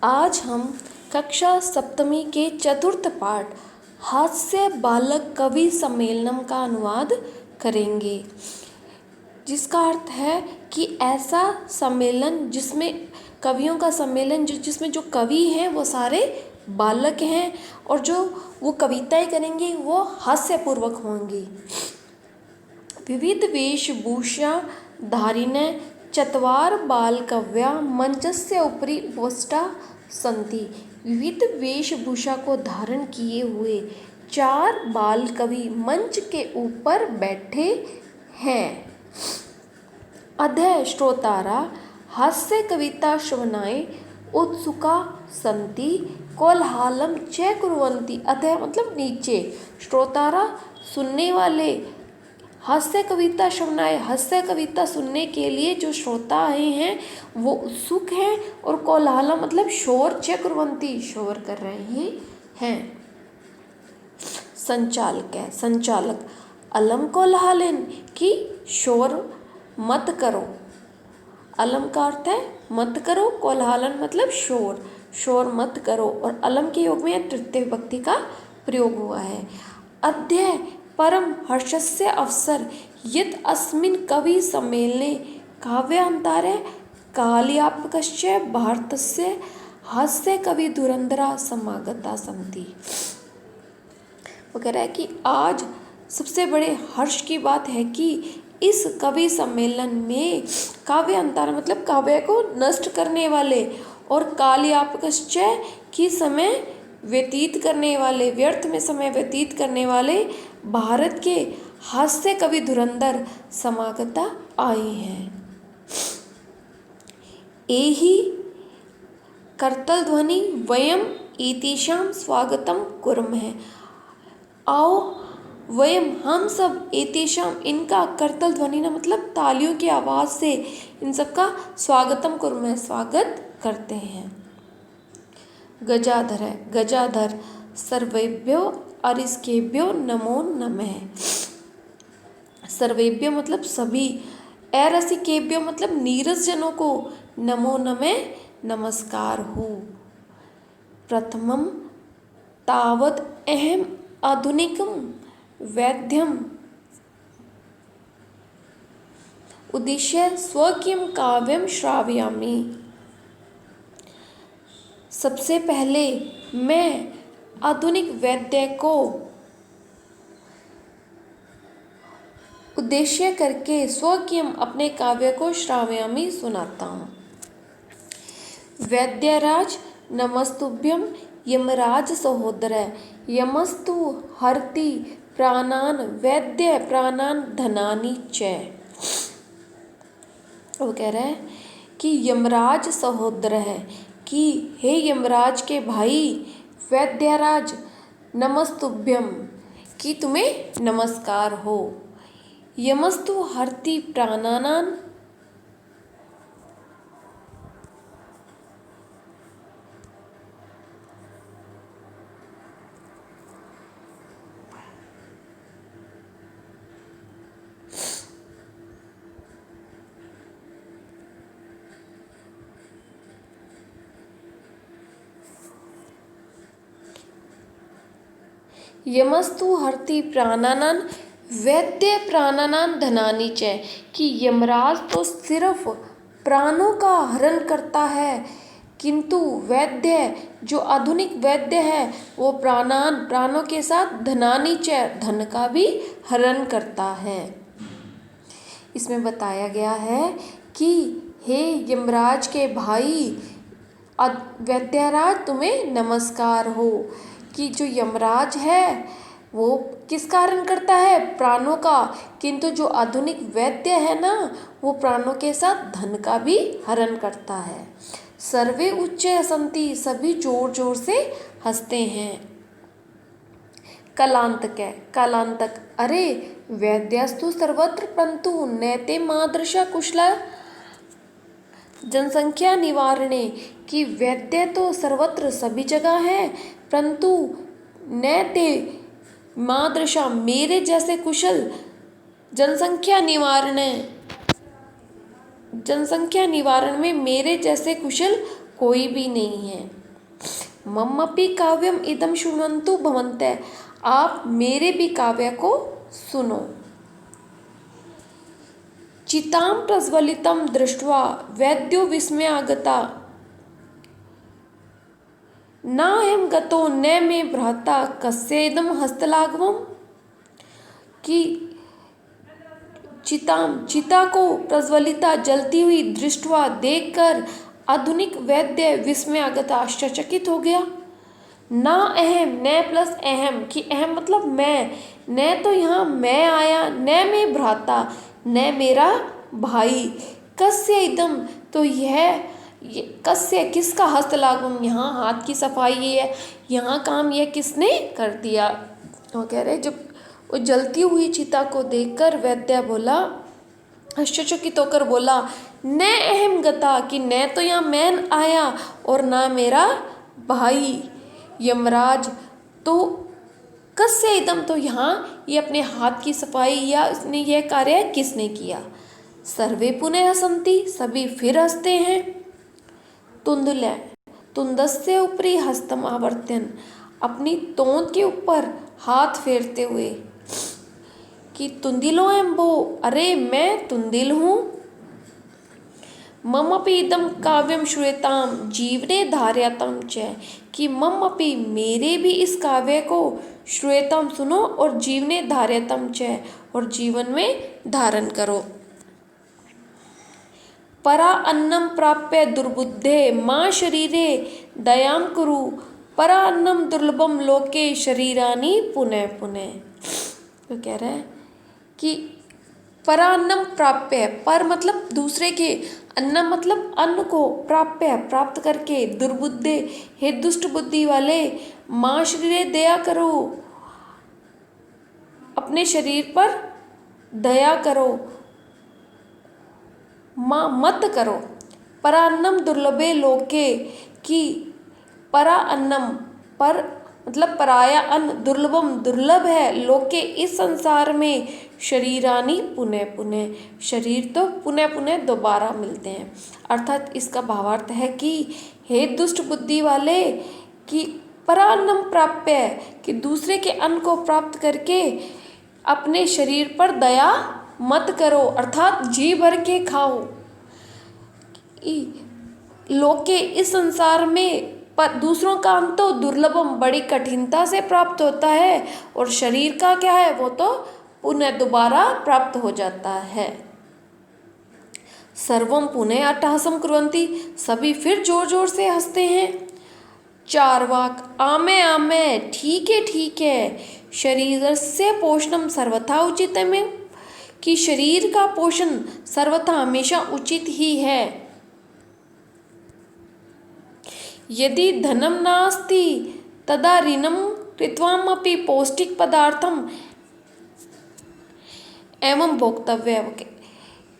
आज हम कक्षा सप्तमी के चतुर्थ पाठ हास्य बालक कवि सम्मेलनम का अनुवाद करेंगे, जिसका अर्थ है कि ऐसा सम्मेलन जिसमें कवियों का सम्मेलन जिसमें जो कवि हैं वो सारे बालक हैं और जो वो कविताएं करेंगे वो हास्यपूर्वक होंगी। विविध वेशभूषा धारिणे चत्वार बालकव्या मंचस्य उपरि उपविष्टा सन्ति। विविध वेशभूषा को धारण किए हुए 4 बाल कवि मंच के ऊपर बैठे हैं। अधः श्रोतारा हास्य कविता श्रवणाय उत्सुका सन्ति कोलाहलम च कुर्वन्ति। अधः मतलब नीचे, श्रोतारा सुनने वाले, हास्य कविता श्रवणाय हास्य कविता सुनने के लिए जो श्रोता आए हैं वो उत्सुक हैं, और कोलाहल मतलब शोर, च कुर्वन्ति शोर कर रहे हैं। संचालक है, संचालक, अलम कोलाहलन की शोर मत करो। अलम का अर्थ है मत करो, कोलाहलन मतलब शोर, शोर मत करो, और अलम के योग में तृतीय विभक्ति का प्रयोग हुआ है। अद्य परम हर्षस्य अवसर यत् अस्मिन् कवि सम्मेलने काव्यान्तरे काव्यात्मकस्य भारतस्य हास्य कवि धुरंधरा समागता सन्ति। वो कह रहा है कि आज सबसे बड़े हर्ष की बात है कि इस कवि सम्मेलन में काव्यांतर मतलब काव्य को नष्ट करने वाले, और काव्यात्मकस्य की समय व्यतीत करने वाले, व्यर्थ में समय व्यतीत करने वाले भारत के हास्य कवि धुरंधर समागता आए हैं। एहि करतल ध्वनि वयम एतेषां स्वागतम कुर्मः। आओ वयम हम सब एतेषां इनका करतल ध्वनि ना मतलब तालियों की आवाज़ से इन सबका स्वागतम कुर्मः स्वागत करते हैं। गजाधर है, गजाधर सर्वेभ्यो अरिष्केभ्यो नमो नमः। सर्वेभ्यो मतलब सभी, अरसिकेभ्यो मतलब नीरस जनों को, नमो नमः नमस्कार हो। प्रथमम तावत अहम आधुनिकम वैद्यम उद्देश्य स्वकीयम काव्यम श्रावयामि। सबसे पहले मैं आधुनिक वैद्य को उद्देश्य करके स्वकीयम अपने काव्य को श्रावयामि सुनाता हूँ। वैद्यराज नमस्तुभ्यम यमराज सहोदर, यमस्तु हरति प्राणान वैद्य प्राणान धनानि च। वो कह रहा है कि यमराज सहोदर है कि हे यमराज के भाई वैद्यराज, नमस्तुभ्यम कि तुम्हें नमस्कार हो। यमस्तु हरति प्राणानान यमस्तु हरति प्राणानान वैद्य प्राणानान धनानि च, कि यमराज तो सिर्फ प्राणों का हरण करता है, किंतु वैद्य जो आधुनिक वैद्य है वो प्राणों के साथ धनानि च धन का भी हरण करता है। इसमें बताया गया है कि हे यमराज के भाई वैद्यराज तुम्हें नमस्कार हो, कि जो यमराज है वो किस कारण करता है, प्राणों का, किंतु जो आधुनिक वैद्य है ना वो प्राणों के साथ धन का भी हरण करता है। सर्वे उच्च हसन्ति सभी जोर जोर से हंसते हैं। कलांतक है, कलांतक, अरे वैद्यस्तु सर्वत्र परंतु नैते मादृशा कुशला जनसंख्या निवारणे, कि वैद्य तो सर्वत्र सभी जगह है, परंतु नैते मादृशा मेरे जैसे कुशल जनसंख्या निवारण में मेरे जैसे कुशल कोई भी नहीं है। मम्मपि काव्यम इदम शृण्वन्तु भवन्तः, आप मेरे भी काव्य को सुनो। चितां प्रज्वलितं दृष्ट्वा वैद्यो विस्मयागता, नाहं गतो न मे भ्राता कस्येदं हस्तलाघवम्। कि चिता को प्रज्वलिता जलती हुई दृष्टवा देखकर आधुनिक वैद्य विस्मयागत आश्चर्यचकित हो गया। ना अहम, न प्लस अहम, कि अहम मतलब मैं, न तो यहाँ मैं आया, न मैं भ्राता, न मेरा भाई, कस्य इदम, तो यह कस्य किसका हस्त लागम, यहाँ हाथ की सफाई है, यहाँ काम यह किसने कर दिया। वो कह रहे जब वो जलती हुई चिता को देखकर वैद्य बोला, आश्चर्यचकित होकर बोला, न अहम गता, कि न तो यहाँ मैं आया और ना मेरा भाई यमराज, तो कस्य इदम, तो यहाँ ये अपने हाथ की सफाई या इसने यह कार्य किसने किया। सर्वे पुनः हसन्ति, सभी फिर हंसते हैं। तुंदुल, तुंदस्य ऊपरी हस्तम आवर्त्यन, अपनी तोंद के ऊपर हाथ फेरते हुए, कि तुंदिलो एम्बो, अरे मैं तुंदिल हूँ। ममपि इदम काव्यम श्रूयताम जीवने धार्यताम च, कि ममपि मेरे भी इस काव्य को श्रूयताम सुनो और जीवने धार्यताम च, और जीवन में धारण करो। परा अन्नम प्राप्य दुर्बुद्धे माँ शरीरे दयाम कुरु, परा अन्नम दुर्लभम लोके शरीरानी पुनः पुनः। तो कह रहा है कि परान्नम प्राप्य, पर मतलब दूसरे के, अन्नम मतलब अन्न को, प्राप्य प्राप्त करके, दुर्बुद्धे हे दुष्ट बुद्धि वाले, माँ शरीरे दया करो, अपने शरीर पर दया करो, माँ मत करो। परान्नम दुर्लभे लोके, कि परा अन्नम, पर मतलब पराया अन्न, दुर्लभम दुर्लभ है, लोके इस संसार में, शरीरानी पुनः पुनः, शरीर तो पुनः पुनः दोबारा मिलते हैं। अर्थात इसका भावार्थ है कि हे दुष्ट बुद्धि वाले, कि परान्नम प्राप्य, कि दूसरे के अन्न को प्राप्त करके अपने शरीर पर दया मत करो, अर्थात जी भर के खाओ। लोके इस संसार में, पर दूसरों का अन्न तो दुर्लभम बड़ी कठिनता से प्राप्त होता है, और शरीर का क्या है, वो तो पुनः दोबारा प्राप्त हो जाता है। सर्वम पुनः अट्टहासम कुर्वन्ति, सभी फिर जोर जोर से हंसते हैं। चार्वाक, आमे आमे, ठीक है, शरीर से पोषणम सर्वथा उचित में, कि शरीर का पोषण सर्वथा हमेशा उचित ही है। यदि धनम नास्ति तदा ऋणम कृत्वामपि पौष्टिक पदार्थम एवं भोक्तव्य।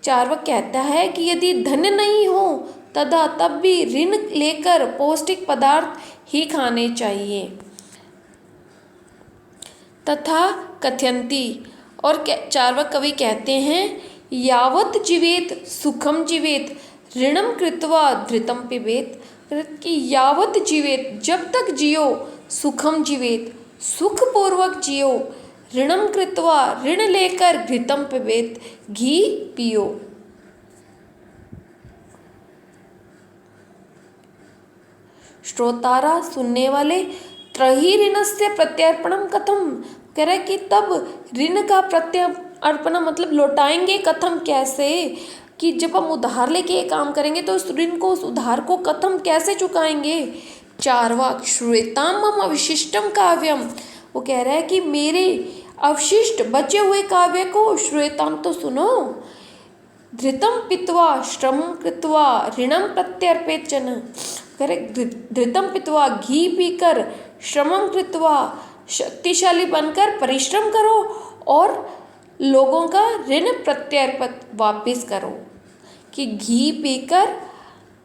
चार्वाक कहता है कि यदि धन नहीं हो तदा तब भी ऋण लेकर पौष्टिक पदार्थ ही खाने चाहिए। तथा कथयन्ति, और चार्वाक कवि कहते हैं, यावत जीवेत सुखम जीवेत ऋणम कृत्वा धृतम पिबेत, कि यावत जीवेत, जब तक जियो, सुखम जीवेत, सुख पूर्वक जियो, ऋणम कृत्वा, ऋण लेकर, घृतम पिबेत, घी पियो। श्रोतारा, सुनने वाले, त्रही ऋणस्य प्रत्यर्पणम कथम, कह रहे कि तब ऋण का प्रत्यर्पण मतलब लौटाएंगे कथम, कैसे, कि जब हम उधार लेके ये काम करेंगे तो उस ऋण को, उस उधार को कथम कैसे चुकाएंगे। चार्वाक, श्रूयताम मम अवशिष्टम काव्यम, वो कह रहा है कि मेरे अवशिष्ट बचे हुए काव्य को श्रूयताम, तो सुनो। धृतम पित्वा श्रम कृत्वा ऋणम प्रत्यर्पित जन, कह रहे धृतम पित्वा, घी पीकर, श्रमम कृत्वा, शक्तिशाली बनकर परिश्रम करो, और लोगों का ऋण प्रत्यर्पित वापिस करो। कि घी पीकर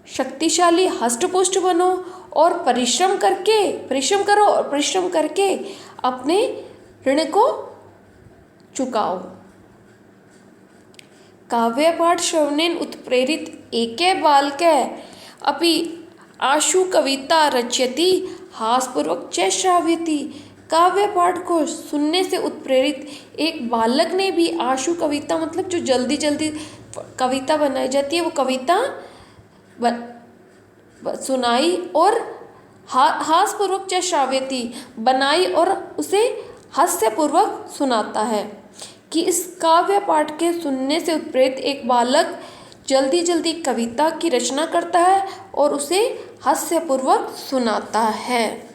शक्तिशाली हष्टपुष्ट बनो, और परिश्रम करो, और परिश्रम करके अपने ऋण को चुकाओ। काव्य पाठ श्रवणेन उत्प्रेरित एके बालके अपि आशु कविता रचयति हासपूर्वक च श्रावयति। काव्य पाठ को सुनने से उत्प्रेरित एक बालक ने भी आशु कविता मतलब जो जल्दी जल्दी कविता बनाई जाती है वो कविता सुनाई और हासपूर्वक च श्रावयति बनाई और उसे हास्यपूर्वक सुनाता है। कि इस काव्य पाठ के सुनने से उत्प्रेरित एक बालक जल्दी जल्दी कविता की रचना करता है और उसे हास्यपूर्वक सुनाता है।